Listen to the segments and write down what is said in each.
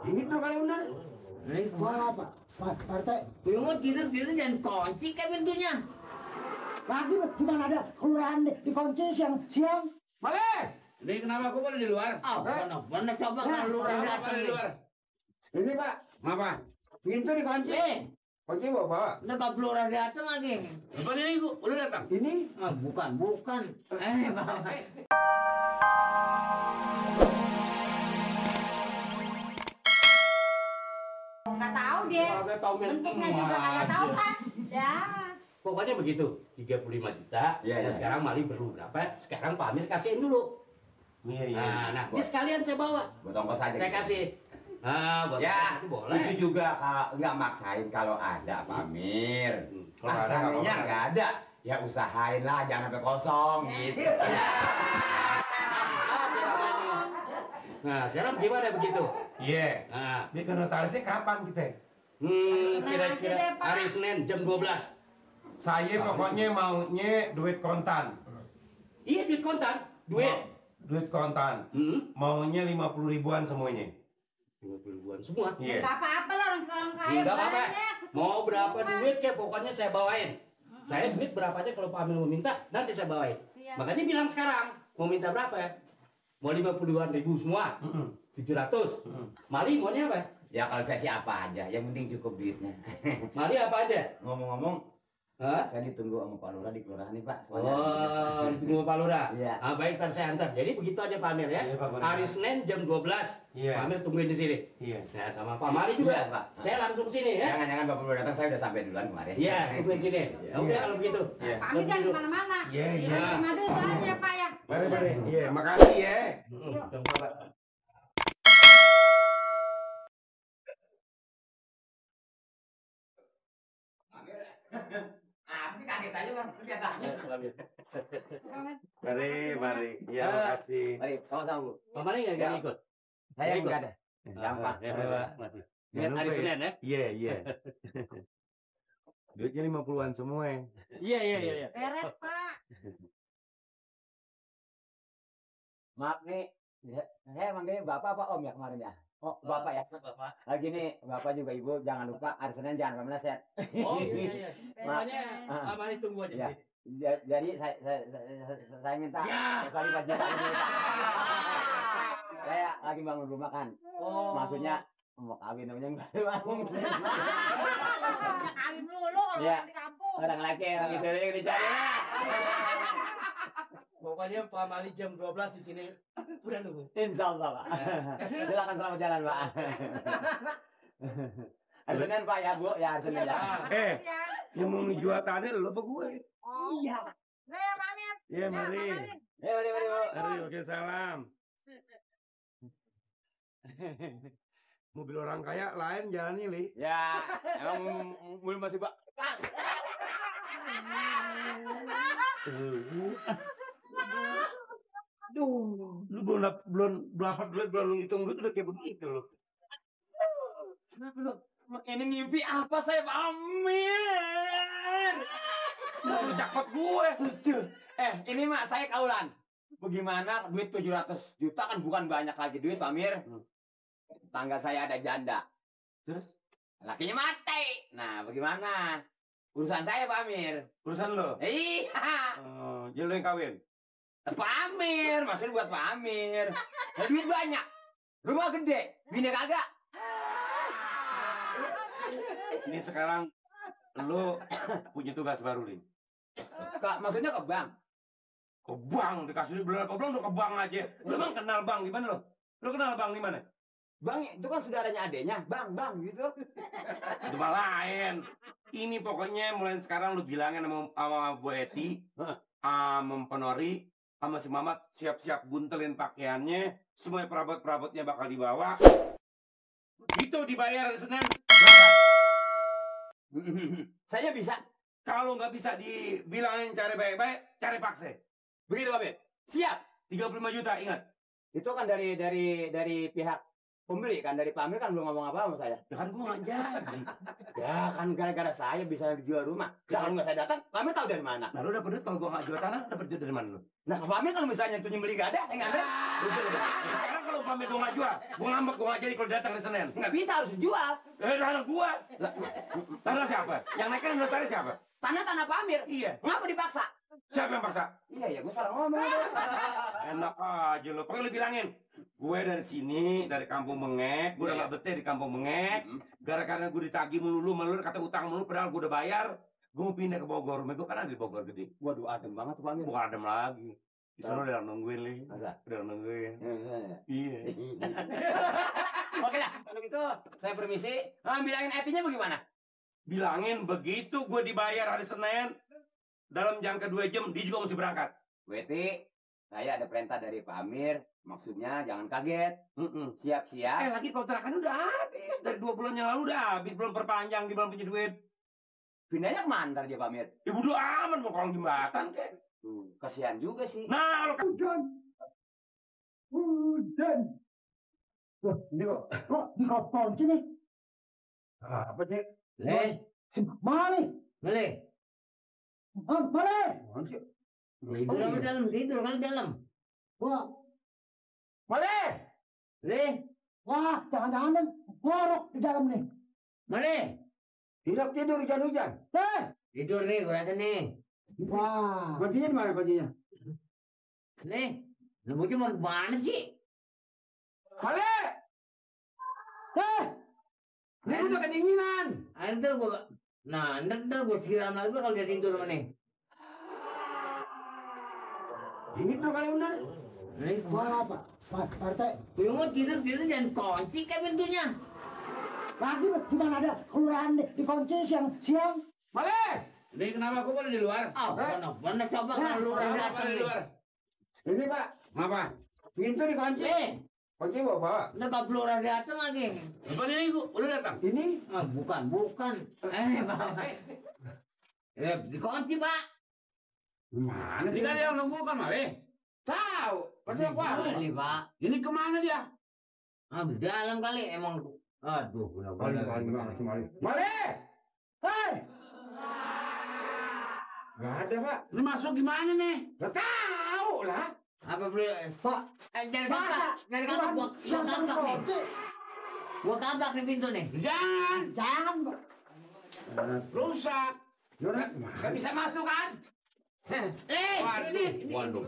Gitu kali bener. Apa? Pak RT. Lu mau tidur jangan kunci kan pintunya. Lagi gimana ada kelurahan dikunci siang-siang? Malik! Ini kenapa aku pada di luar? Bener coba kalau lu datang di luar. Ini Pak, apa? Pintu dikunci. Kunci bawa. Udah Pak Lurah datang lagi. Apa ini gua? Udah datang. Ini? Bukan. Nggak tahu deh. Bentuknya juga nggak tahu kan? Ya. Pokoknya begitu, 35 juta. Iya. Sekarang Mali perlu berapa? Sekarang Pak Amir kasihin dulu. Iya. Nah, ini sekalian saya bawa. Buat ongkos aja. Saya kasih. Buat Ya, itu boleh. itu juga nggak maksain kalau ada Pak Amir. Kalau ada, Asalnya nggak ada, ya usahain lah, jangan sampai kosong gitu. Nah, sekarang gimana begitu? Iya. Nah, Dia ke notarisnya kapan kita? kira-kira aja deh, Pak. hari Senin jam 12. Saya pokoknya maunya duit kontan. Iya, duit kontan. Duit kontan. Maunya 50 ribuan semuanya. 50 ribuan semua. Iya. Nggak apa-apa lah orang kaya Enggak apa-apa. banyak. Mau berapa duit ya pokoknya saya bawain. Saya duit berapa aja kalau Pak Amir mau minta, nanti saya bawain. Siap. Makanya bilang sekarang, mau minta berapa ya? Mau 50-an ribu semua? 700. Mali maunya apa? Ya kalau saya sih apa aja, yang penting cukup duitnya. Mali apa aja? Ngomong-ngomong, Hah? saya ditunggu sama Pak Lurah di kelurahan nih Pak. Oh, ditunggu Pak Lurah. Iya. Baik, ntar saya antar. Jadi begitu aja Pak Amir ya. Iya, Pak Lurah. Hari Senin jam 12. Iya. Pak Amir tungguin di sini. Iya. Nah, sama Pak Mali juga. Iya, Pak. Saya langsung sini ya. Jangan-jangan Bapak Lurah datang, saya udah sampai duluan kemarin. Iya, tungguin sini. Ya udah kalau begitu. Iya. Kami jangan kemana-mana. Iya, iya. Kita ke madu soalnya Pak ya. Mari. Iya, makasih ya. Pak. Apa sih kaget aja Bang? Lihat aja. Mari. Iya, makasih. Mari, sama-sama Bu. Pak Mali nggak ikut? Saya Ikut. enggak ada. Gampang. Ya, Pak. Lihat Jangan hari lupa ya. Senin ya. Iya. Duitnya 50-an semua ya. Iya. Beres Pak. Maaf nih, saya manggilnya Bapak apa Om ya kemarin ya? Oh, Bapak ya. Bapak. Lagi nih, Bapak juga Ibu jangan lupa hari Senin jangan meleset. Oh iya. Pokoknya Ah. Pak Mali tunggu aja Ya. di sini. Jadi saya minta Ya. kali 4 juta ini. Saya lagi bangun rumah kan. Oh. Maksudnya mau kawin namanya yang baru bangun. Ya kawin dulu kalau Iya. di kampung. Orang laki yang gitu yang dicari. Pokoknya Pak Mali jam 12 di sini udah nunggu. Insya Allah Pak. Silakan selamat jalan Pak. Hari Senin Pak ya Bu, ya hari Senin ya. Makasih ya. Yang mau ngejual tanah lo apa gue? Oh. Iya. Udah ya Pak Amir. Iya, mari. Pak Amir. Mari Bu. Mari, oke, salam. Mobil orang kaya lain jalannya, Li. Ya, emang belum masih Pak. Duh, lu belum dapat duit, belum hitung duit udah kayak begitu lo. Ini mimpi apa saya Pak Amir? Lu cakot gue. Ini mak saya kaulan. Bagaimana duit 700 juta kan bukan banyak lagi duit Pak Amir. Tangga saya ada janda. Terus? Lakinya mati. Nah, bagaimana? Urusan saya Pak Amir. Urusan lo? Iya. Jadi lo yang kawin? Pak Amir, maksudnya buat Pak Amir. Nah, duit banyak. Rumah gede, bini kagak. Ini sekarang lo punya tugas baru, Li. Maksudnya ke bank. Ke bank, dikasih duit belum udah ke bank aja. Lo emang kenal bank di mana lo? Lo kenal bank di mana? Bang, itu kan saudaranya adenya. Bang, gitu. Itu mah lain. Ini pokoknya mulai sekarang lu bilangin sama Bu Eti, sama Penori, sama si Mamat siap-siap buntelin pakaiannya, semua perabot-perabotnya bakal dibawa. Itu dibayar hari Senin. Saya bisa. Kalau nggak bisa dibilangin cari baik-baik, cari paksa. Begitu, Pak Amir. Siap. 35 juta, ingat. Itu kan dari pihak pembeli kan dari Pak Amir kan belum ngomong apa sama saya. Ya kan gua nggak jadi. Ya kan gara-gara saya bisa dijual rumah. Nah, kalau nggak saya datang, Pak Amir tahu dari mana? Nah, lu dapet duit kalau gua nggak jual tanah, dapet duit dari mana lu? Nah, Pak Amir kalau misalnya tuh beli gak ada, saya nggak ada. Sekarang kalau pamit gua nggak jual, gua ngambek, gua nggak jadi kalau datang hari Senin. Nggak bisa, harus dijual. Tanah gua. Tanah siapa? Yang naikin notaris siapa? Tanah Pak Amir. Iya. Ngapa dipaksa? Siapa yang paksa? Iya, ya, gue salah ngomong. Enak aja lu. Pokoknya lu bilangin, gue dari sini, dari kampung Mengek, gue udah nggak betah di kampung Mengek. Gara-gara gue ditagih melulu, kata utang melulu, padahal gue udah bayar. Gue mau pindah ke Bogor. Rumah gue kan ada di Bogor gede. Waduh, adem banget tuh Pak Amir. Bukan adem lagi. Di sana udah nungguin, Li. Masa? Udah nungguin. Iya. Iya. Oke lah, kalau gitu saya permisi. Nah, bilangin Etinya bagaimana? Bilangin begitu gue dibayar hari Senin, dalam jangka 2 jam, dia juga mesti berangkat. Weti, saya ada perintah dari Pak Amir. Maksudnya jangan kaget. Siap-siap. Lagi kontrakan udah habis. Dari 2 bulan yang lalu udah habis. Belum perpanjang, dia belum punya duit. Pindahnya kemana ntar dia Pak Amir? Ibu udah aman, mau kolong jembatan kek. Kasihan juga sih. Nah, lo kan. Hujan. Loh, ini kok dikunci nih? Apa sih? Le, Si Mali. le. Mali. Tidur apa dalam? Tidur kan dalam. Wah, Male! Le, wah, jangan-jangan ngorok di dalam nih. Male. Tidur hujan-hujan. Tidur nih, gue rasa nih. Wah. Kuncinya di mana kuncinya? Le, lu mau kemana sih? Male! Ini udah kedinginan. Ntar gue, ntar gue siram lagi kalau dia tidur mana? Dingin tuh kali bener. Wah, Pak RT. Gue mau tidur jangan kunci kan pintunya. Lagi gimana ada kelurahan dikunci siang-siang? Male! Ini kenapa aku pada di luar? Oh, benar coba kalau lu datang di nih. luar? Ini Pak, Apa? pintu dikunci. Kunci bawa. Ntar kalau pelurah datang lagi. Apa ini gua udah datang? Ini Bukan. Bapak. Dikunci, Pak. mana Ini kan yang nunggu kan, Mare? Tahu. Pasti aku Ini, Pak. Ini kemana dia? Di dalam kali emang. Aduh, benar-benar. Male! Hei, Gak ada, Pak. Ini masuk gimana nih? Gak tahu lah. Apa beli? Pak. Jangan kapak. Gua Siang-siang kapak nih. dikunci. Gua kapak nih pintu nih. Jangan! Jangan, Pak. Rusak! Yaudah, Gak bisa masuk kan? Ini. Waduh.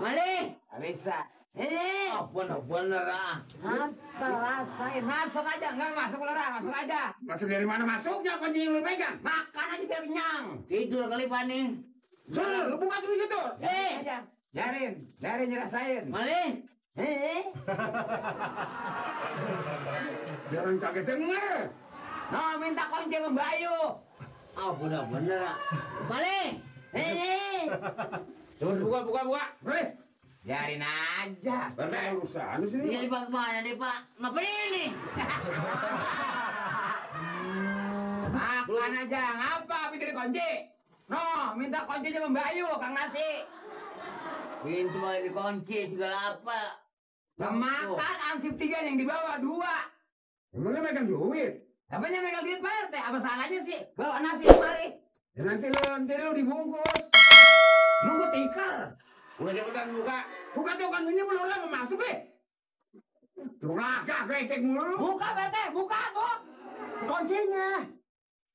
Mali. Gak bisa. Oh, bener ah. Apa rasain? Masuk aja. Nggak masuk lurah, masuk aja. masuk dari mana masuknya kunci yang lu pegang? Makan aja biar kenyang. Tidur kali, Pak nih. Sana, lu buka tuh itu. Aja. Biarin nyerasain. Mali. Jangan kaget denger. No, minta kunci sama Bayu. Oh, bener ah. Mali. Coba buka. Boleh. Biarin aja. Karena urusan di sini. Dia dipakai mana nih, Pak? Ngapa ini? Makan aja. Ngapa pintu dikunci? No, minta kunci sama Bayu, Kang Nasi. Pintu malah dikunci segala apa? Makan ansip 3 yang dibawa 2. Emangnya megang duit? Apanya megang duit Pak RT? Apa salahnya sih? Bawa nasi kemari. Ya nanti lu dibungkus. Nunggu tikar. Udah cepetan buka. Buka tuh kan ini belum lama masuk deh. Curaka ketek mulu. Buka Pak RT, buka kok. Kuncinya.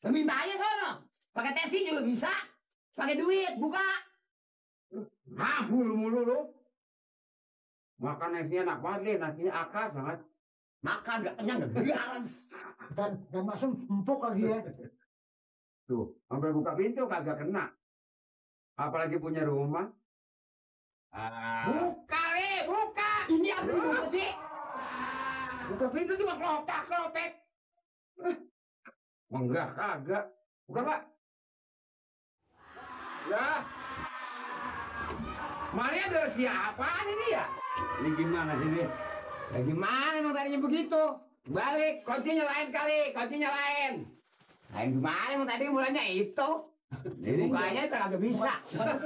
Minta aja sono. Pakai tesi juga bisa. Pakai duit, buka. Ah, mulu lu. Makan nasinya enak banget nih, nasinya akas banget. Makan gak kenyang gak bias. Dan masuk empuk lagi ya. Tuh, sampai buka pintu kagak kena. Apalagi punya rumah. Buka Le, buka. Ini apa dulu sih? Buka pintu cuma klotek. Enggak, kagak. Bukan, Pak. Lah. Maria ada siapa ini ya? Ini gimana sih, Bi? Ya gimana emang tadinya begitu? Balik, kuncinya lain kali, kuncinya lain. Lain gimana emang tadi mulanya itu? Bukanya itu kagak bisa.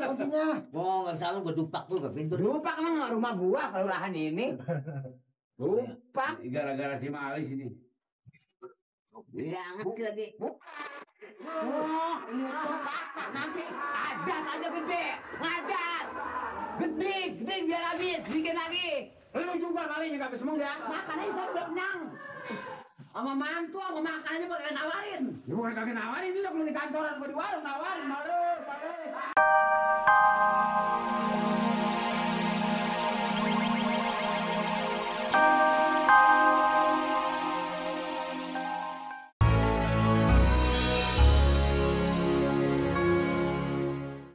Kuncinya. Oh, nggak salah gue dupak tuh ke pintu. Lupa emang rumah gua kelurahan ini. Lupa. Gara-gara si Malis ini. Banget sih lagi. Nanti adat aja gede. Ngadat. Gede biar habis. Bikin lagi. Lu juga kali juga kesemung ya. Makan aja saya udah kenyang. Sama mantu, sama makan aja pakai nawarin. Ya bukan kagak nawarin, ini udah di kantoran, di warung nawarin.